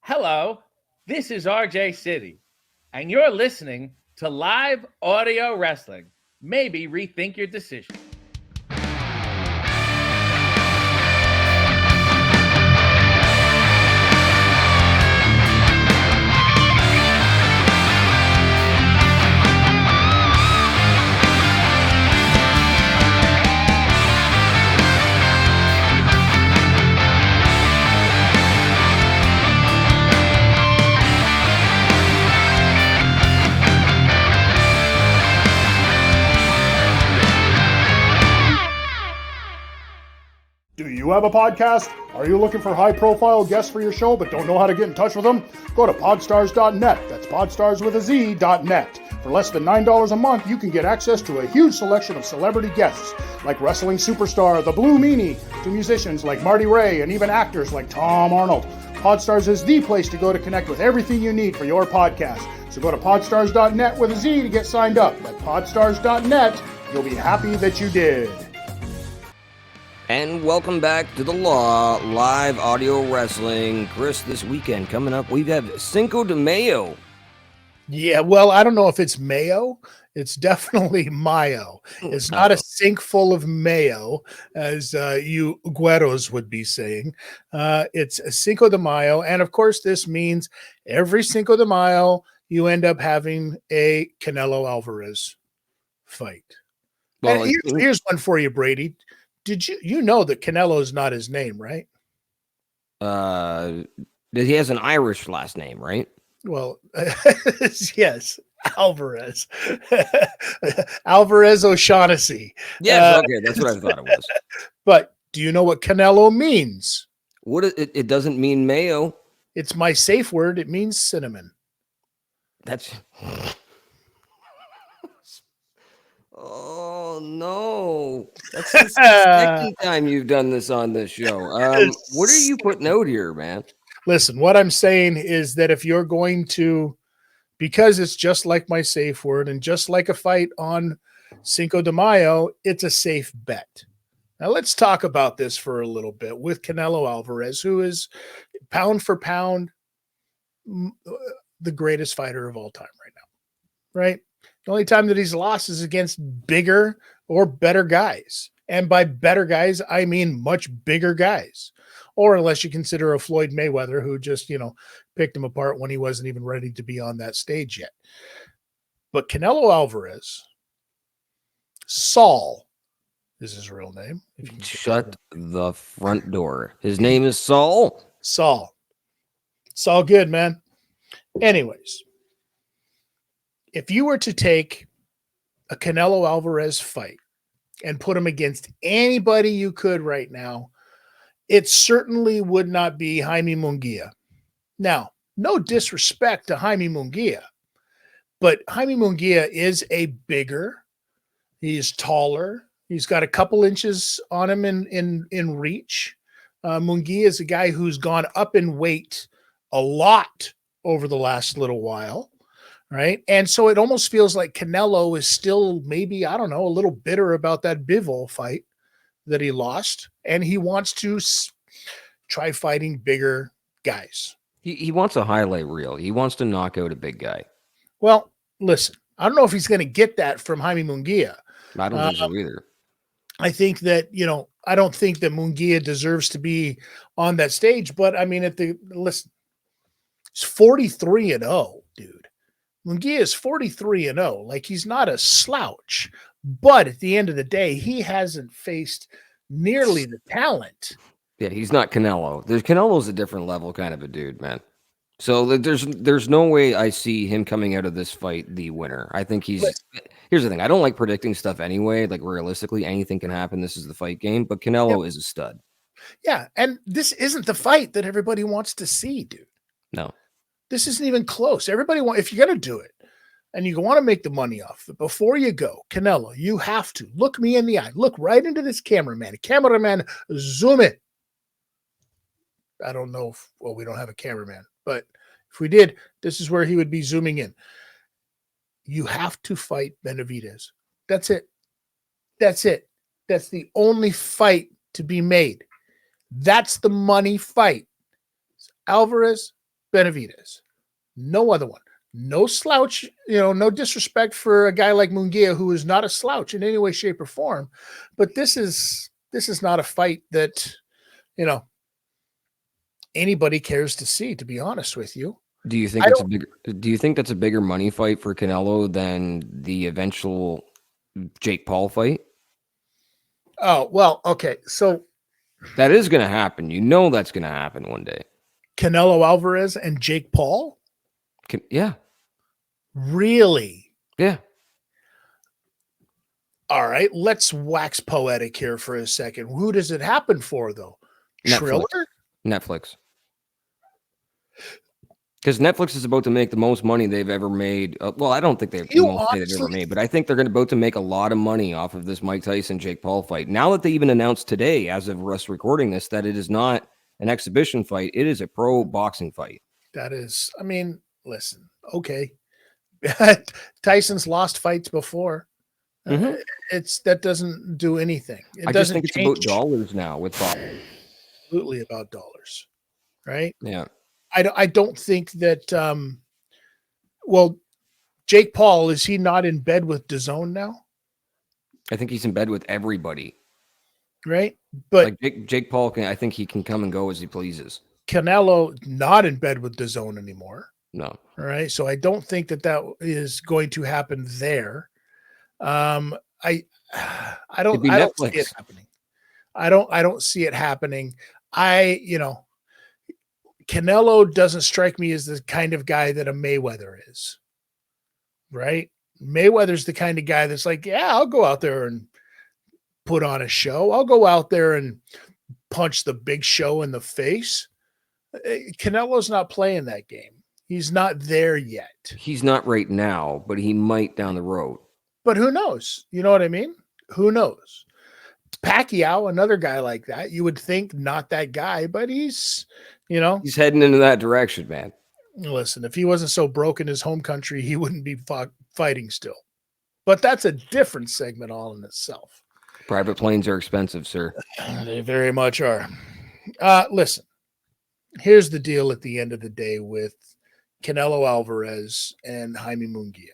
Hello, this is RJ City, and you're listening to live audio wrestling. Maybe rethink your decision. Do you have a podcast? Are you looking for high-profile guests for your show but don't know how to get in touch with them? Go to podstars.net. That's podstars with a Z.net. For less than $9 a month, you can get access to a huge selection of celebrity guests, like wrestling superstar The Blue Meanie, to musicians like Marty Ray, and even actors like Tom Arnold. Podstars is the place to go to connect with everything you need for your podcast. So go to podstars.net with a Z to get signed up. At podstars.net, you'll be happy that you did. And welcome back to the Law Live Audio Wrestling. Chris, this weekend coming up, we have Cinco de Mayo. Yeah, well, I don't know if it's mayo. It's definitely mayo. It's not a sink full of mayo, as you güeros would be saying. It's a Cinco de Mayo. And of course, this means every Cinco de Mayo, you end up having a Canelo Alvarez fight. Well, here's one for you, Bradie. Did you know that Canelo is not his name, right? He has an Irish last name, right? Well, yes, Alvarez. Alvarez O'Shaughnessy. Yes, okay, that's what I thought it was. But do you know what Canelo means? It doesn't mean mayo. It's my safe word. It means cinnamon. That's... Oh, no. That's the second time you've done this on this show. What are you putting out here, man? Listen, what I'm saying is that if you're going to, because it's just like my safe word and just like a fight on Cinco de Mayo, it's a safe bet. Now, let's talk about this for a little bit with Canelo Alvarez, who is pound for pound the greatest fighter of all time right now, right? The only time that he's lost is against bigger or better guys. And by better guys, I mean much bigger guys. Or unless you consider a Floyd Mayweather who just, picked him apart when he wasn't even ready to be on that stage yet. But Canelo Alvarez, Saul is his real name. Shut the front door. His name is Saul? Saul. It's all good, man. Anyways. If you were to take a Canelo Alvarez fight and put him against anybody you could right now, it certainly would not be Jaime Munguia. Now, no disrespect to Jaime Munguia, but Jaime Munguia is he's taller. He's got a couple inches on him in reach. Munguia is a guy who's gone up in weight a lot over the last little while. Right. And so it almost feels like Canelo is still maybe, I don't know, a little bitter about that Bivol fight that he lost. And he wants to try fighting bigger guys. He wants a highlight reel. He wants to knock out a big guy. Well, listen, I don't know if he's going to get that from Jaime Munguia. I don't think so either. I think that, I don't think that Munguia deserves to be on that stage. But I mean, listen, he's 43-0, dude. Munguia is 43-0. Like, he's not a slouch, but at the end of the day, he hasn't faced nearly the talent. Yeah, he's not Canelo. Canelo's a different level kind of a dude, man. So there's no way I see him coming out of this fight the winner. I think here's the thing. I don't like predicting stuff anyway. Like, realistically, anything can happen. This is the fight game, but Canelo is a stud. Yeah, and this isn't the fight that everybody wants to see, dude. No. This isn't even close. If you're going to do it and you want to make the money off it, before you go, Canelo, you have to look me in the eye. Look right into this cameraman. Cameraman, zoom in. I don't know we don't have a cameraman, but if we did, this is where he would be zooming in. You have to fight Benavidez. That's it. That's it. That's the only fight to be made. That's the money fight. Alvarez, Benavidez. No other one. No slouch, no disrespect for a guy like Munguia, who is not a slouch in any way, shape, or form. But this is not a fight that, anybody cares to see, to be honest with you. Do you think do you think that's a bigger money fight for Canelo than the eventual Jake Paul fight? Oh, well, okay. So that is going to happen. That's going to happen one day. Canelo Alvarez and Jake Paul? Yeah. Really? Yeah. All right. Let's wax poetic here for a second. Who does it happen for, though? Triller? Netflix. Because Netflix is about to make the most money they've ever made. Well, I don't think they've ever made, but I think they're about to make a lot of money off of this Mike Tyson Jake Paul fight. Now that they even announced today, as of us recording this, that it is not an exhibition fight, it is a pro boxing fight. That is, listen, okay. Tyson's lost fights before. That doesn't do anything. I just think it's about dollars now with boxing. Absolutely about dollars, right? Yeah. I don't think that. Jake Paul, is he not in bed with DAZN now? I think he's in bed with everybody, right? But like Jake Paul I think he can come and go as he pleases. Canelo not in bed with DAZN anymore. No. All right. So I don't think that is going to happen there. I don't see it happening. I don't see it happening. Canelo doesn't strike me as the kind of guy that a Mayweather is, right? Mayweather's the kind of guy that's like, yeah, I'll go out there and put on a show. I'll go out there and punch the big show in the face. Canelo's not playing that game. He's not there yet. He's not right now, but he might down the road. But who knows? You know what I mean? Who knows? Pacquiao, another guy like that. You would think not that guy, but he's heading into that direction, man. Listen, if he wasn't so broke in his home country, he wouldn't be fighting still. But that's a different segment all in itself. Private planes are expensive, sir. They very much are. Listen, here's the deal at the end of the day with Canelo Alvarez and Jaime Munguia.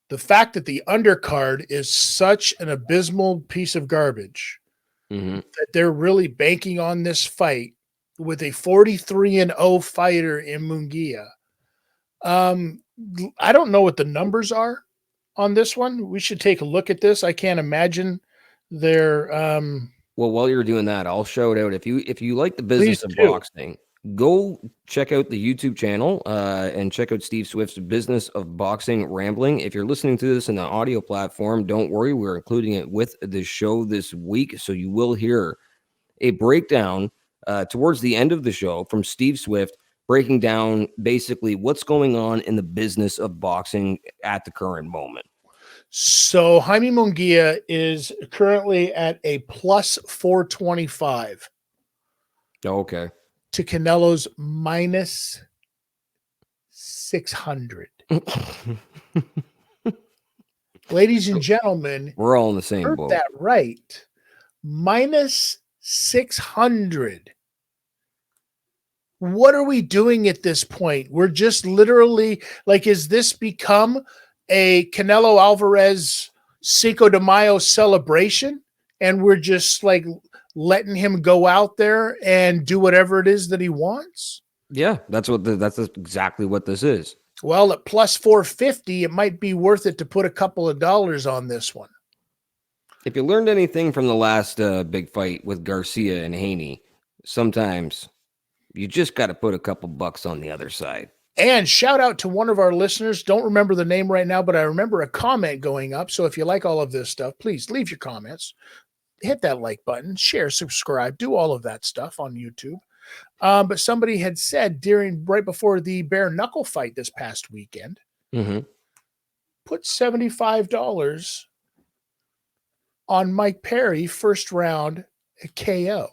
The fact that the undercard is such an abysmal piece of garbage that they're really banking on this fight with a 43-0 fighter in Munguia. I don't know what the numbers are on this one. We should take a look at this. I can't imagine they're well, while you're doing that, I'll shout out if you like the business of boxing, go check out the YouTube channel and check out Steve Swift's Business of Boxing Rambling. If you're listening to this in the audio platform, don't worry, we're including it with the show this week, so you will hear a breakdown towards the end of the show from Steve Swift, breaking down basically what's going on in the business of boxing at the current moment. So Jaime Munguia is currently at a plus 425. Okay. To Canelo's minus 600. Ladies and gentlemen, we're all in the same boat. That right. Minus 600. What are we doing at this point? We're just literally like, is this become a Canelo Alvarez Cinco de Mayo celebration? And we're just like letting him go out there and do whatever it is that he wants? Yeah, that's exactly what this is. Well, at plus 450, it might be worth it to put a couple of dollars on this one. If you learned anything from the last big fight with Garcia and Haney, sometimes you just got to put a couple bucks on the other side. And shout out to one of our listeners. Don't remember the name right now, but I remember a comment going up. So if you like all of this stuff, please leave your comments. Hit that like button, share, subscribe, do all of that stuff on YouTube. But somebody had said right before the bare knuckle fight this past weekend, put $75 on Mike Perry first round KO.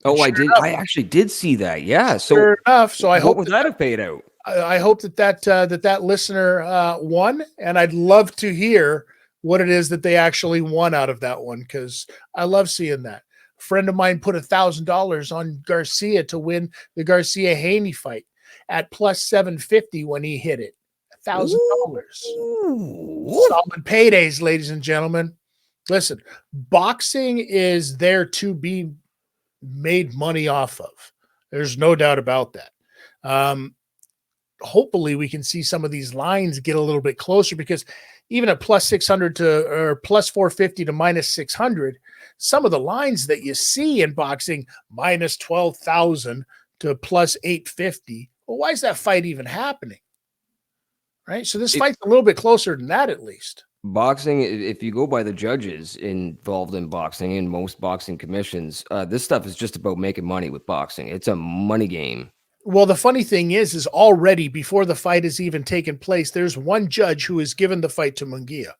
Oh, I did. I actually did see that. Yeah. So sure enough. So I hope would that have paid out? I hope that listener won, and I'd love to hear what it is that they actually won out of that one, because I love seeing that. A friend of mine put $1,000 on Garcia to win the Garcia Haney fight at plus 750 when he hit it. $1,000. Solid paydays, ladies and gentlemen. Listen, boxing is there to be made money off of. There's no doubt about that. Hopefully we can see some of these lines get a little bit closer, because even at plus 600 or plus 450 to minus 600, some of the lines that you see in boxing, minus 12,000 to plus 850. Well, why is that fight even happening? Right. So this fight's a little bit closer than that, at least. Boxing, if you go by the judges involved in boxing and most boxing commissions, this stuff is just about making money with boxing. It's a money game. Well, the funny thing is already before the fight has even taken place, there's one judge who has given the fight to Munguia.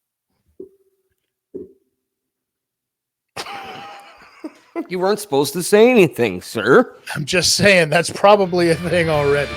You weren't supposed to say anything, sir. I'm just saying that's probably a thing already.